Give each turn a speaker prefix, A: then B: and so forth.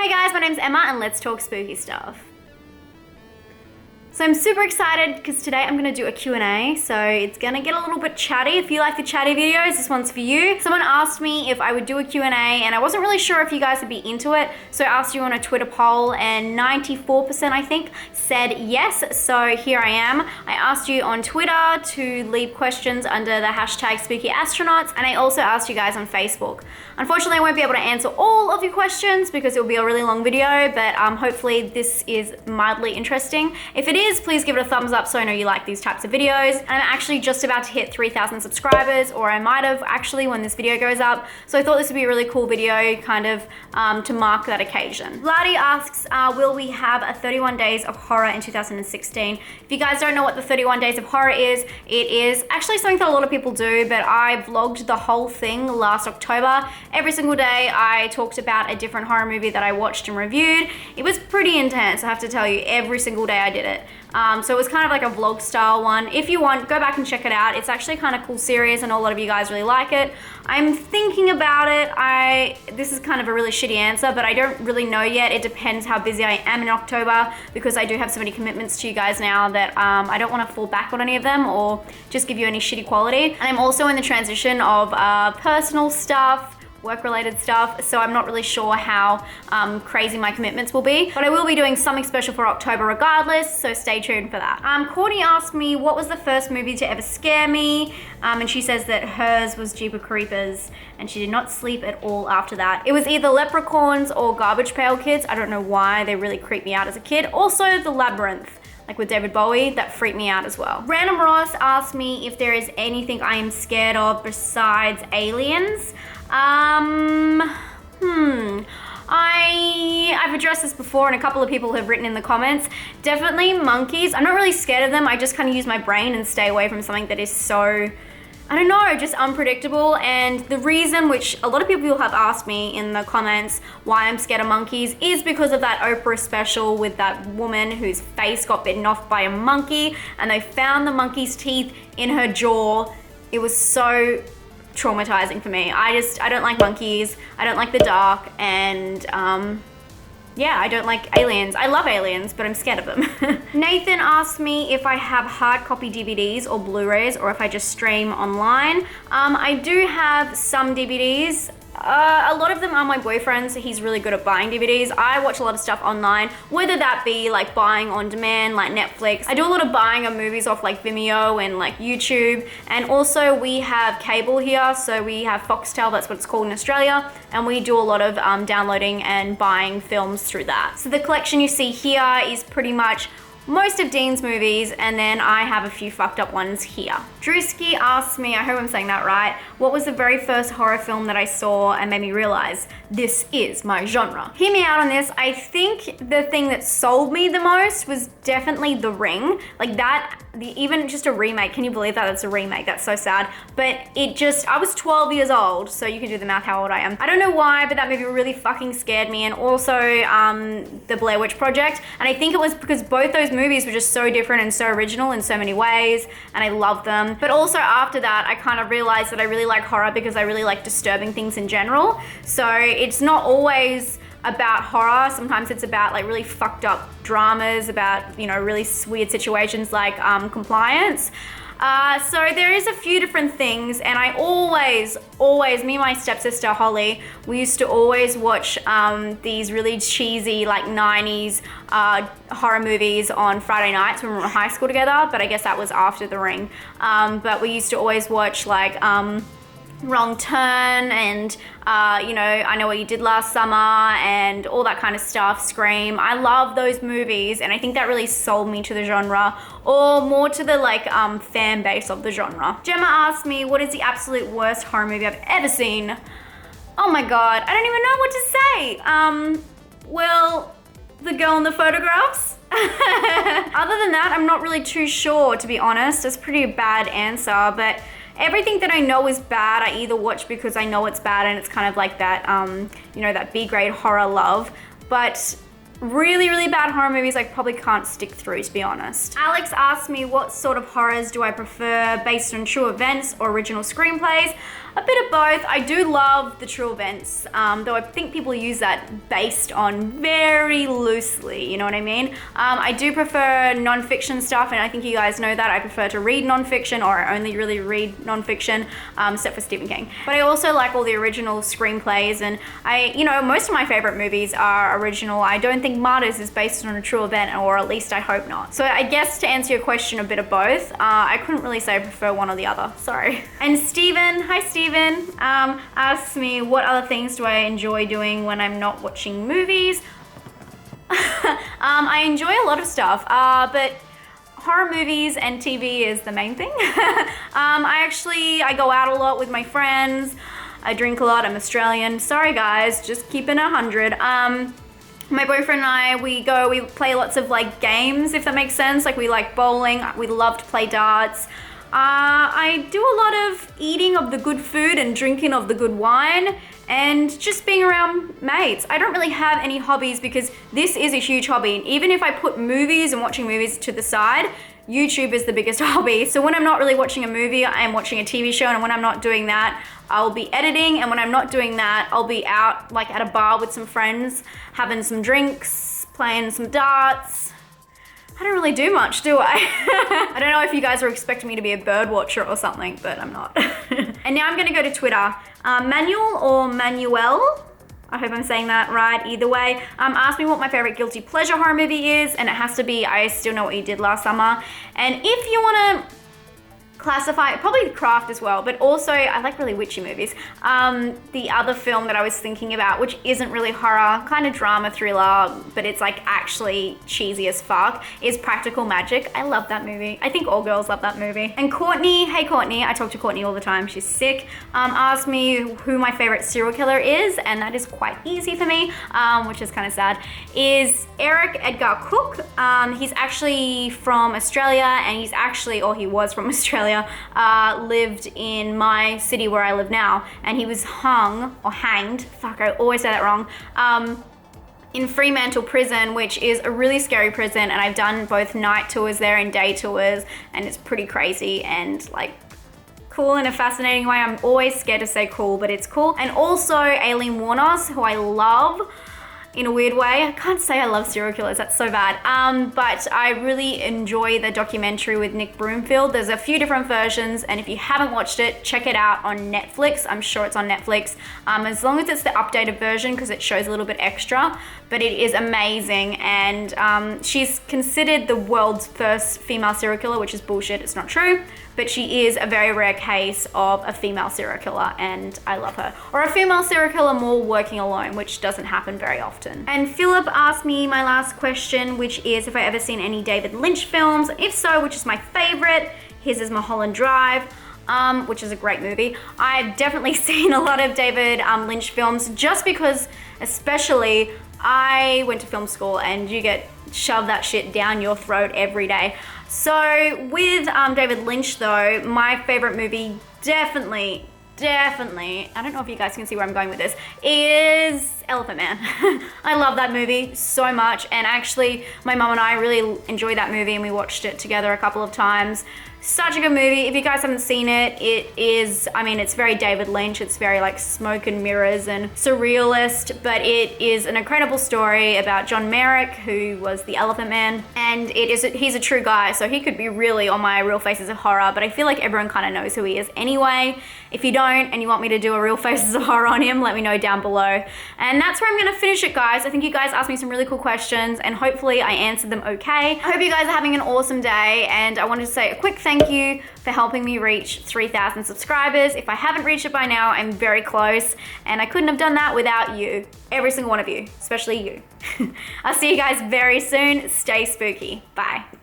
A: Hey guys, my name's Emma and let's talk spooky stuff. So I'm super excited because today I'm gonna do a Q&A, so it's gonna get a little bit chatty. If you like the chatty videos, this one's for you. Someone asked me if I would do a Q&A and I wasn't really sure if you guys would be into it, so I asked you on a Twitter poll and 94% I think said yes, so here I am. I asked you on Twitter to leave questions under the hashtag spookyastronauts, and I also asked you guys on Facebook. Unfortunately, I won't be able to answer all of your questions because it will be a really long video, but hopefully this is mildly interesting. If it is, please give it a thumbs up so I know you like these types of videos. And I'm actually just about to hit 3,000 subscribers, or I might have actually when this video goes up. So I thought this would be a really cool video kind of to mark that occasion. Vladdy asks, will we have a 31 Days of Horror in 2016? If you guys don't know what the 31 Days of Horror is, it is actually something that a lot of people do, but I vlogged the whole thing last October. Every single day I talked about a different horror movie that I watched and reviewed. It was pretty intense, I have to tell you. Every single day I did it. So it was kind of like a vlog style one. If you want, go back and check it out. It's actually kind of cool series. I know a lot of you guys really like it. I'm thinking about it. This is kind of a really shitty answer, but I don't really know yet. It depends how busy I am in October because I do have so many commitments to you guys now that I don't want to fall back on any of them or just give you any shitty quality. And I'm also in the transition of personal stuff, work-related stuff, so I'm not really sure how crazy my commitments will be, but I will be doing something special for October regardless, so stay tuned for that. Courtney asked me what was the first movie to ever scare me, and she says that hers was Jeepers Creepers, and she did not sleep at all after that. It was either Leprechauns or Garbage Pail Kids. I don't know why, they really creeped me out as a kid. Also The Labyrinth, like with David Bowie, that freaked me out as well. Random Ross asked me if there is anything I am scared of besides aliens. I've addressed this before and a couple of people have written in the comments. Definitely monkeys. I'm not really scared of them. I just kind of use my brain and stay away from something that is so, I don't know, just unpredictable. And the reason, which a lot of people have asked me in the comments why I'm scared of monkeys, is because of that Oprah special with that woman whose face got bitten off by a monkey and they found the monkey's teeth in her jaw. It was so traumatizing for me. I don't like monkeys, I don't like the dark, and yeah, I don't like aliens. I love aliens, but I'm scared of them. Nathan asked me if I have hard copy DVDs or Blu-rays or if I just stream online. I do have some DVDs. A lot of them are my boyfriend's. He's really good at buying DVDs. I watch a lot of stuff online, whether that be like buying on demand, like Netflix. I do a lot of buying of movies off like Vimeo and like YouTube. And also we have cable here. So we have Foxtel, that's what it's called in Australia. And we do a lot of downloading and buying films through that. So the collection you see here is pretty much most of Dean's movies, and then I have a few fucked up ones here. Drewski asked me, I hope I'm saying that right, what was the very first horror film that I saw and made me realize this is my genre? Hear me out on this. I think the thing that sold me the most was definitely The Ring. Like that, even just a remake. Can you believe that? That's a remake. That's so sad. But I was 12 years old, so you can do the math how old I am. I don't know why, but that movie really fucking scared me. And also the Blair Witch Project. And I think it was because both those movies were just so different and so original in so many ways, and I loved them. But also after that, I kind of realized that I really like horror because I really like disturbing things in general. So it's not always about horror. Sometimes it's about like really fucked up dramas about, you know, really weird situations like Compliance. So there is a few different things, and I always, me and my stepsister Holly, we used to always watch these really cheesy like 90s horror movies on Friday nights when we were in high school together, but I guess that was after The Ring. But we used to always watch like Wrong Turn and you know, I Know What You Did Last Summer and all that kind of stuff, Scream. I love those movies, and I think that really sold me to the genre, or more to the like fan base of the genre. Gemma asked me, what is the absolute worst horror movie I've ever seen? Oh my god, I don't even know what to say. Well, The Girl in the Photographs. Other than that, I'm not really too sure, to be honest. It's a pretty bad answer, but everything that I know is bad, I either watch because I know it's bad and it's kind of like that, you know, that B-grade horror love. But really, really bad horror movies I probably can't stick through, to be honest. Alex asked me what sort of horrors do I prefer based on true events or original screenplays. a bit of both. I do love the true events, though I think people use that based on very loosely, you know what I mean? I do prefer non-fiction stuff, and I think you guys know that. I prefer to read non-fiction, or I only really read non-fiction, except for Stephen King. But I also like all the original screenplays, and most of my favorite movies are original. I don't think Martyrs is based on a true event, or at least I hope not. So I guess to answer your question, a bit of both. I couldn't really say I prefer one or the other, sorry. And Steven, hi Steven, asks me what other things do I enjoy doing when I'm not watching movies. I enjoy a lot of stuff, but horror movies and TV is the main thing. I go out a lot with my friends. I drink a lot, I'm Australian. Sorry guys, just keeping 100. My boyfriend and I, we play lots of like games, if that makes sense. Like we like bowling, we love to play darts. I do a lot of eating of the good food and drinking of the good wine and just being around mates. I don't really have any hobbies because this is a huge hobby. And even if I put movies and watching movies to the side, YouTube is the biggest hobby. So when I'm not really watching a movie, I'm watching a TV show, and when I'm not doing that, I'll be editing, and when I'm not doing that, I'll be out like at a bar with some friends, having some drinks, playing some darts. I don't really do much, do I? I don't know if you guys are expecting me to be a bird watcher or something, but I'm not. And now I'm gonna go to Twitter. Manuel or Manuel, I hope I'm saying that right, either way, asked me what my favorite guilty pleasure horror movie is, and it has to be I Still Know What You Did Last Summer. And if you wanna classify, probably The Craft as well, but also I like really witchy movies. The other film that I was thinking about, which isn't really horror, kind of drama thriller, but it's like actually cheesy as fuck, is Practical Magic. I love that movie. I think all girls love that movie. And Courtney, hey Courtney, I talk to Courtney all the time, she's sick, asked me who my favorite serial killer is, and that is quite easy for me, which is kind of sad, is Eric Edgar Cook. He's actually from Australia, and he was from Australia, lived in my city where I live now, and he was hanged, fuck, I always say that wrong, in Fremantle Prison, which is a really scary prison, and I've done both night tours there and day tours, and it's pretty crazy and like cool in a fascinating way. I'm always scared to say cool, but it's cool. And also Aileen Wuornos, who I love in a weird way. I can't say I love serial killers, that's so bad. But I really enjoy the documentary with Nick Broomfield. There's a few different versions, and if you haven't watched it, check it out on Netflix. I'm sure it's on Netflix, as long as it's the updated version, because it shows a little bit extra, but it is amazing. And she's considered the world's first female serial killer, which is bullshit, it's not true. But she is a very rare case of a female serial killer, and I love her. Or a female serial killer more working alone, which doesn't happen very often. And Philip asked me my last question, which is if I ever seen any David Lynch films. If so, which is my favorite? His is Mulholland Drive, which is a great movie. I've definitely seen a lot of David Lynch films, just because, especially, I went to film school and you get shoved that shit down your throat every day. So with David Lynch though, my favorite movie definitely, I don't know if you guys can see where I'm going with this, is Elephant Man. I love that movie so much, and actually my mom and I really enjoyed that movie, and we watched it together a couple of times. Such a good movie. If you guys haven't seen it, it is, I mean, it's very David Lynch. It's very like smoke and mirrors and surrealist, but it is an incredible story about John Merrick, who was the Elephant Man, and he's a true guy, so he could be really on my Real Faces of Horror, but I feel like everyone kind of knows who he is anyway. If you don't and you want me to do a Real Faces of Horror on him, let me know down below. And that's where I'm gonna finish it, guys. I think you guys asked me some really cool questions, and hopefully I answered them okay. I hope you guys are having an awesome day, and I wanted to say a quick thank you for helping me reach 3,000 subscribers. If I haven't reached it by now, I'm very close, and I couldn't have done that without you. Every single one of you, especially you. I'll see you guys very soon. Stay spooky. Bye.